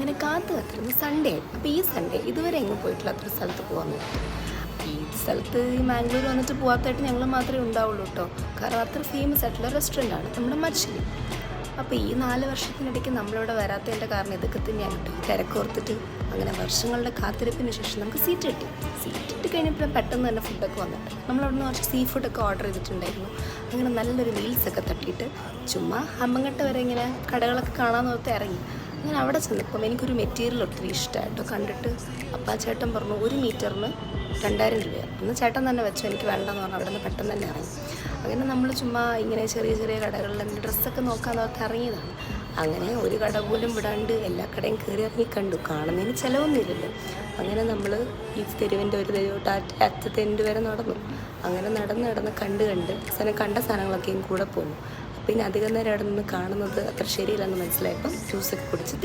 അങ്ങനെ കാത്തിരുന്നു സൺഡേ. അപ്പോൾ ഈ സൺഡേ ഇതുവരെ എങ്ങും പോയിട്ടില്ല, അത്ര സ്ഥലത്ത് പോകാൻ. ഈ സ്ഥലത്ത് ഈ മാംഗ്ലൂർ വന്നിട്ട് പോകാത്തായിട്ട് ഞങ്ങൾ മാത്രമേ ഉണ്ടാവുള്ളൂ കേട്ടോ. കാരണം അത്ര ഫേമസ് ആയിട്ടുള്ള റെസ്റ്റോറൻ്റാണ് നമ്മുടെ മച്ചിലി. അപ്പോൾ ഈ 4 വർഷത്തിനിടയ്ക്ക് നമ്മളിവിടെ വരാത്തതിൻ്റെ കാരണം ഇതൊക്കെ തന്നെയാണ് കേട്ടോ. ഈ തിരക്കോർത്തിട്ട് അങ്ങനെ വർഷങ്ങളുടെ കാത്തിരിപ്പിന് ശേഷം നമുക്ക് സീറ്റ് ഇട്ട് കഴിഞ്ഞപ്പോൾ പെട്ടെന്ന് തന്നെ ഫുഡൊക്കെ വന്നിട്ട് നമ്മളവിടെ നിന്ന് കുറച്ച് സീ ഫുഡൊക്കെ ഓർഡർ ചെയ്തിട്ടുണ്ടായിരുന്നു. അങ്ങനെ നല്ലൊരു മീൽസൊക്കെ തട്ടിയിട്ട് ചുമ്മാ അമ്മങ്ങട്ട് വരെ ഇങ്ങനെ കടകളൊക്കെ കാണാൻ നോർത്ത് ഇറങ്ങി. അങ്ങനെ അവിടെ ചെന്നപ്പം എനിക്കൊരു മെറ്റീരിയൽ ഒത്തിരി ഇഷ്ടമായിട്ടോ കണ്ടിട്ട്. അപ്പോൾ ആ ചേട്ടൻ പറഞ്ഞു 1 മീറ്ററിന് 2000 രൂപയാണ്. അന്ന് ചേട്ടൻ തന്നെ വെച്ചു, എനിക്ക് വേണ്ടെന്ന് പറഞ്ഞു. അവിടെ നിന്ന് പെട്ടെന്ന് തന്നെ ഇറങ്ങി. അങ്ങനെ നമ്മൾ ചുമ്മാ ഇങ്ങനെ ചെറിയ ചെറിയ കടകളിൽ എൻ്റെ ഡ്രസ്സൊക്കെ നോക്കാൻ നോർത്ത് ഇറങ്ങിയതാണ്. അങ്ങനെ ഒരു കട പോലും വിടാണ്ട് എല്ലാ കടയും കയറി ഇറങ്ങി കണ്ടു. കാണുന്നതിന് ചിലവൊന്നുമില്ലല്ലോ. അങ്ങനെ നമ്മൾ ഈ തെരുവിൻ്റെ ഒരു തെരുവോട്ട് അറ്റത്തെ എൻ്റെ വരെ നടന്നു. അങ്ങനെ നടന്ന് കണ്ട് കണ്ട സാധനങ്ങളൊക്കെയും കൂടെ പോന്നു. പിന്നെ അധികം നേരം അവിടെ നിന്ന് കാണുന്നത് അത്ര ശരിയില്ലെന്ന് മനസ്സിലായപ്പം ജ്യൂസൊക്കെ കുടിച്ച്